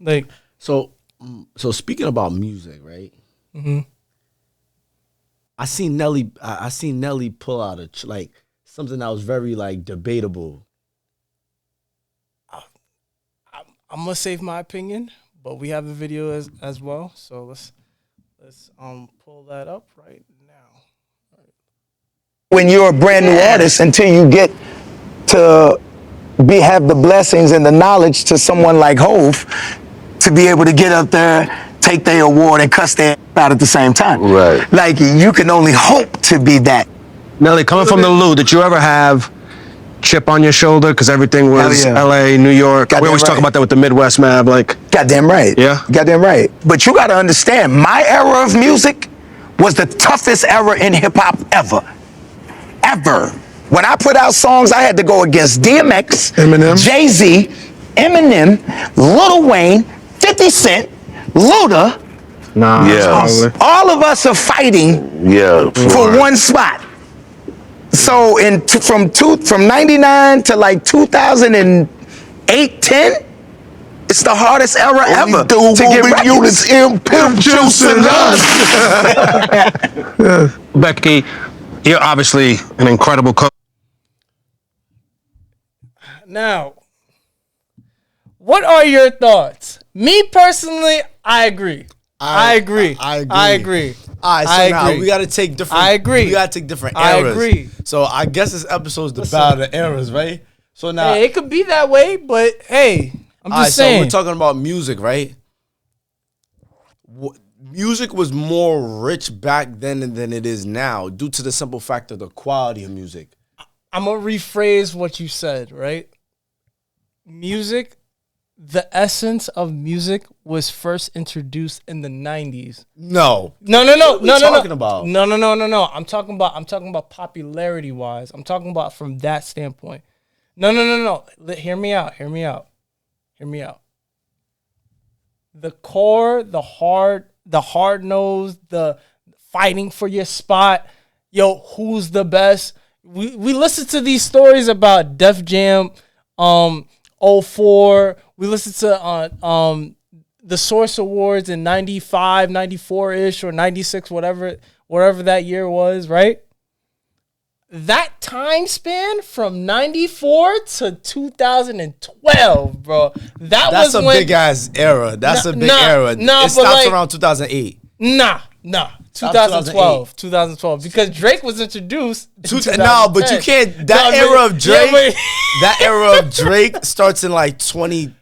Like, so speaking about music, right? mm-hmm. I seen Nelly. I seen Nelly pull out like something that was very like debatable. I'm gonna save my opinion, but we have the video as well. So let's pull that up right now. When you're a brand new artist, until you get to have the blessings and the knowledge to someone like Hove to be able to get up there, take their award, and cuss their out at the same time. Right. Like, you can only hope to be that. Nelly, coming from the Lou, did you ever have chip on your shoulder because everything was L.A., New York? We always talk about that with the Midwest, man. Like, goddamn right. Yeah. Goddamn right. But you got to understand, my era of music was the toughest era in hip hop ever. Ever. When I put out songs, I had to go against DMX, Eminem, Jay-Z, Eminem, Lil Wayne, 50 Cent, Luda. Nah. Yeah. All of us are fighting for one spot. So from 99 to like 2008, 10, it's the hardest era ever to get records. Pimp Juice and us. Becky, you're obviously an incredible cook. Now, what are your thoughts? Me personally, I agree. I agree. I agree. I agree. All right, so I now agree. we gotta take different. I agree. We gotta take different I eras. agree. So I guess this episode's the battle of the eras, right? So now, Hey, it could be that way, but hey, I'm just saying. So we're talking about music, right? Music was more rich back then than it is now, due to the simple fact of the quality of music. I'm gonna rephrase what you said, right? Music, the essence of music was first introduced in the 90s. No. No. What are we talking about? No. I'm talking about popularity wise. I'm talking about from that standpoint. No. Hear me out. The core, the hard nose, the fighting for your spot. Yo, who's the best? We listen to these stories about Def Jam, 04. We listened to the Source Awards in 95, 94-ish or 96, whatever that year was, right? That time span from 94 to 2012, bro. That's a big ass era. That's a big era. It stops around 2008. Nah. 2012. Because Drake was introduced. No, but you can't. That era of Drake starts in like 2020.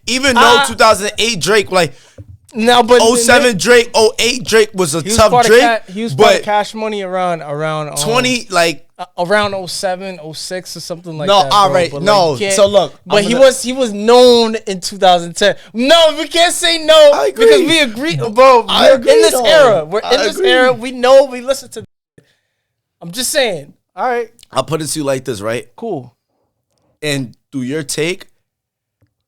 Even though 2008 Drake, like, no, but 07 Drake, 08 Drake was a tough Drake. He was part of Cash Money around 20, like around 07, 06 or something like no, that. all right, no. So look, but he was known in 2010. No, we can't say no because we agree, bro. We're in this era. We're in this era. We know. We listen to. I'm just saying. All right. I'll put it to you like this, right? Cool. And through your take,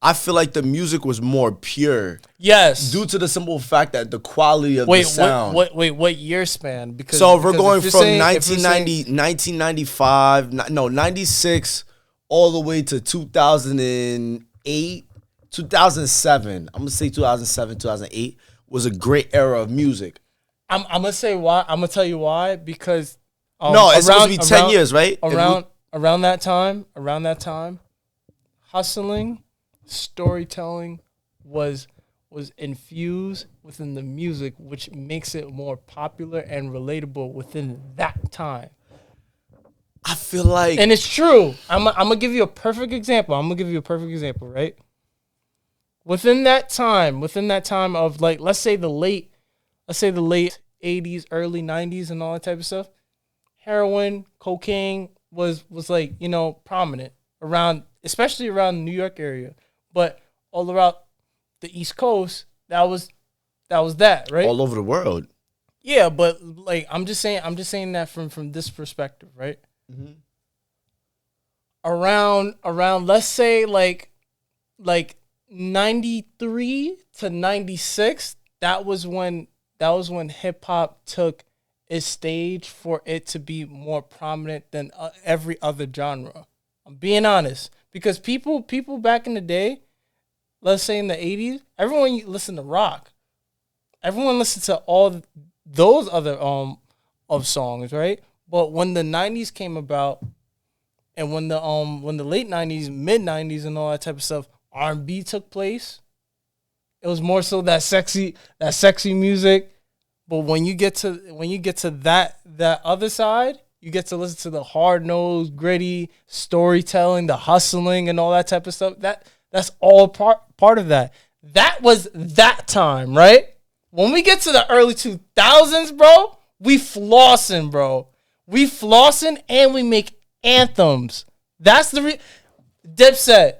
I feel like the music was more pure. Yes. Due to the simple fact that the quality of the sound. What year span? Because we're going from 1995, 96, all the way to 2008, 2007. I'm going to say 2007, 2008 was a great era of music. I'm going to say why. I'm going to tell you why. Because it's supposed to be 10 years, right? Around that time, hustling, storytelling was infused within the music, which makes it more popular and relatable within that time. I feel like, and it's true. I'm gonna give you a perfect example. Right? Within that time of, like, let's say the late 80s, early 90s, and all that type of stuff, heroin, cocaine was like, prominent around, especially around the New York area, but all around the East Coast, that was that, right? All over the world. Yeah, but like I'm just saying that from this perspective, right? Mm-hmm. Around let's say like 93 to 96, that was when hip hop took its stage for it to be more prominent than every other genre. I'm being honest, because people back in the day, let's say in the 80s, everyone listened to rock. Everyone listened to all those other of songs, right? But when the 90s came about, and when the late 90s, mid 90s, and all that type of stuff, R&B took place. It was more so that sexy music. But when you get to that other side, you get to listen to the hard-nosed, gritty storytelling, the hustling, and all that type of stuff. That's all part of that. That was that time, right? When we get to the early 2000s, bro, we flossing, bro. We flossing and we make anthems. That's the Dipset.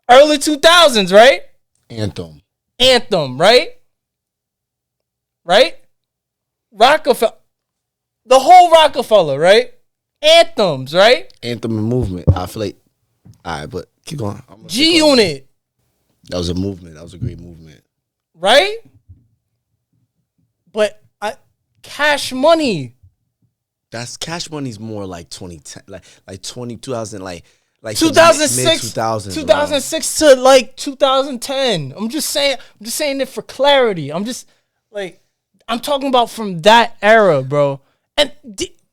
Early 2000s, right? Anthem, right? Right? Rockefeller. The whole Rockefeller, right? Anthems, right? Anthem and movement. I feel like, all right, but keep going. G-Unit. That was a movement. That was a great movement. Right? But Cash Money. That's Cash Money's more like 2010, like 2000, like 2006, 2006 to like 2010. I'm just saying it for clarity. I'm talking about from that era, bro. And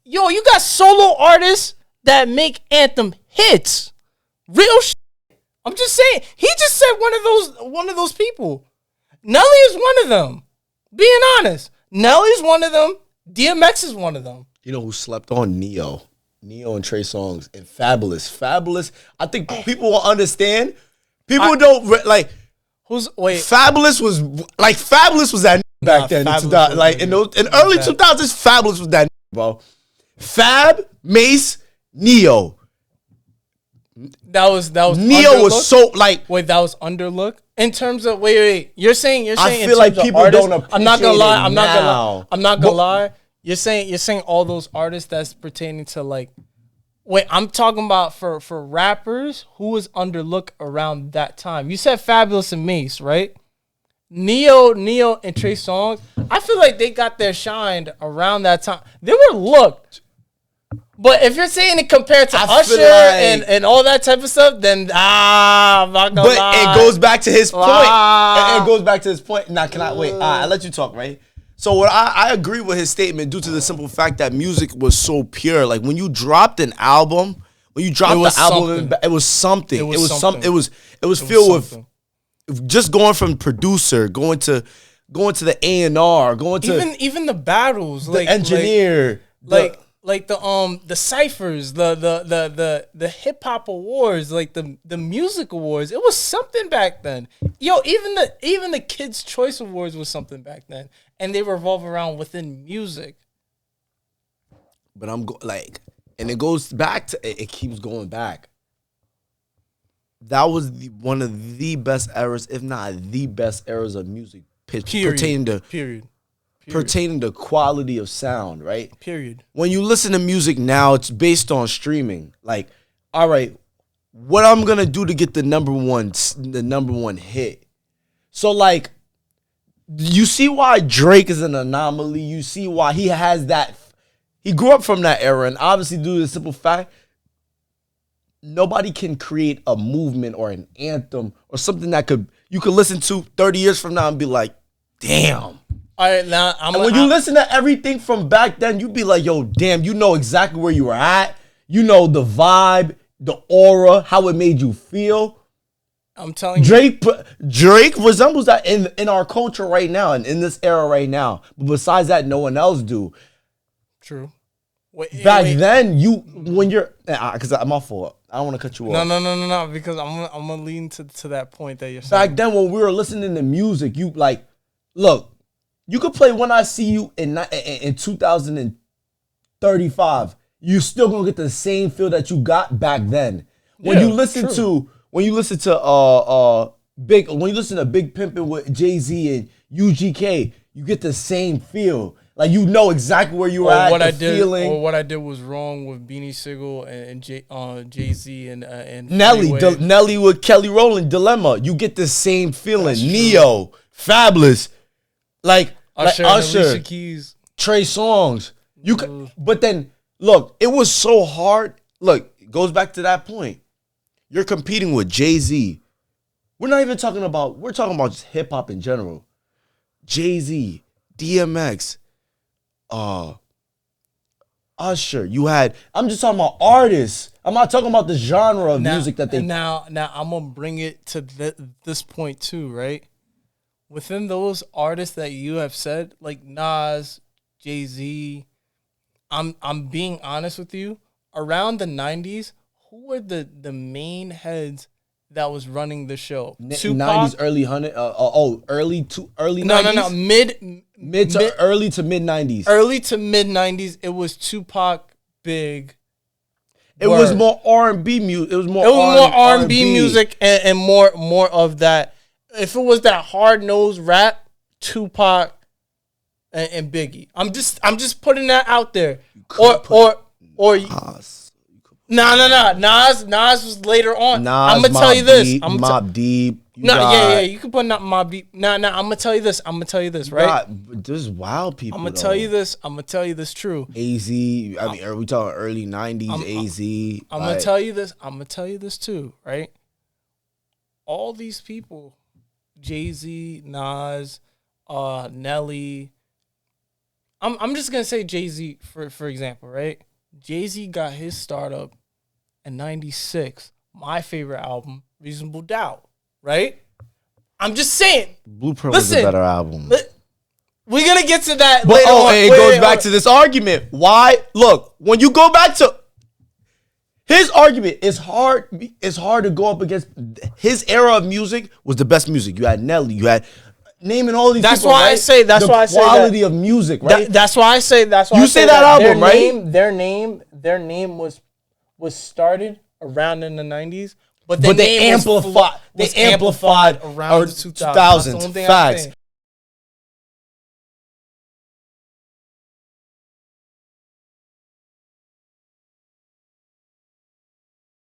you got solo artists that make anthem hits. Real shit. I'm just saying. He just said one of those people. Nelly is one of them. Being honest. Nelly's one of them. DMX is one of them. You know who slept on? Neo and Trey Songz and Fabulous. I think people will understand. People don't like. Fabulous was that back then. In early 2000s, Fabulous was that bro. Fab, Mace, Neo. That was Neo Underlook? was so like. Wait, that was Underlook. In terms of wait. You're saying. I feel like people don't appreciate I'm not gonna lie. I'm not gonna lie. You're saying all those artists that's pertaining to like. Wait, I'm talking about for rappers who was Underlook around that time. You said Fabulous and Mace, right? Neo and Trey Songz. I feel like they got their shine around that time. They were looked. But if you're saying it compared to Usher and all that type of stuff, then I'm not gonna lie. But it goes back to his point. It goes back to his point. Now, can I wait? I'll let you talk, right? So what I agree with his statement due to the simple fact that music was so pure. Like when you dropped an album, it was something. It was filled with just going from producer, going to the A&R, going to even the battles, the engineer, like the ciphers, the hip hop awards, like the music awards. It was something back then. Yo, even the Kids' Choice Awards was something back then, and they revolve around within music. But and it goes back to it keeps going back. That was one of the best eras, if not the best eras of music, pertaining to quality of sound, right? Period. When you listen to music now, it's based on streaming. Like, all right, what I'm gonna do to get the number one hit. So like, you see why Drake is an anomaly. You see why he has that. He grew up from that era, and obviously due to the simple fact, nobody can create a movement or an anthem or something that you could listen to 30 years from now and be like, damn. All right, now when you listen to everything from back then, you be like, yo, damn, you know exactly where you were at. You know the vibe, the aura, how it made you feel. I'm telling you. Drake resembles that in our culture right now and in this era right now. But besides that, no one else do. True. Back then, because I'm off for it. I don't want to cut you off. No, because I'm gonna lean to that point that you're saying. Back then, when we were listening to music, you like, look, you could play When I See You in 2035. You still gonna get the same feel that you got back then. When you listen to Big Pimpin' with Jay-Z and UGK, you get the same feel. Like you know exactly where you were at. What I did was wrong with Beanie Sigel and Jay-Z and Nelly with Kelly Rowland, Dilemma. You get the same feeling. Neo, Fabulous, like Usher, Alicia Keys, Trey Songz. But then look, it was so hard. Look, it goes back to that point. You're competing with Jay-Z, We're not even talking about. We're talking about just hip hop in general. Jay-Z, DMX, Usher. You had. I'm just talking about artists. I'm not talking about the genre of music that they. Now I'm gonna bring it to this point too, right? Within those artists that you have said, like Nas, Jay-Z, I'm being honest with you. Around the 90s, who were the main heads that was running the show? Tupac? 90s, early 100. Early 90s. No. Mid to early to mid 90s. Early to mid 90s, it was Tupac, Big. It was more R&B music. It was more R&B music and more of that. If it was that hard nosed rap, Tupac and Biggie. I'm just putting that out there. Or Nas was later on. I'm gonna tell you this. Mobb Deep. You can put Mobb Deep. I'm gonna tell you this. Right? There's wild people. I'm gonna tell you this. True. AZ. I mean, are we talking early 90s? AZ. I'm gonna tell you this. I'm gonna tell you this too. Right? All these people, Jay-Z, Nas, Nelly. I'm just gonna say Jay-Z for example, right? Jay-Z got his startup in 96. My favorite album, Reasonable Doubt, right? I'm just saying. Blueprint was a better album. We're gonna get to that later on. It goes back to this argument. Why? Look, when you go back to his argument, it's hard to go up against his era of music was the best music. You had Nelly, you had naming all these that's people, why right? I say that's the why I say quality of music, right? That's why I say that's why you I say that album, right? Their name was started around in the 90s, but they amplified around the 2000s. Facts.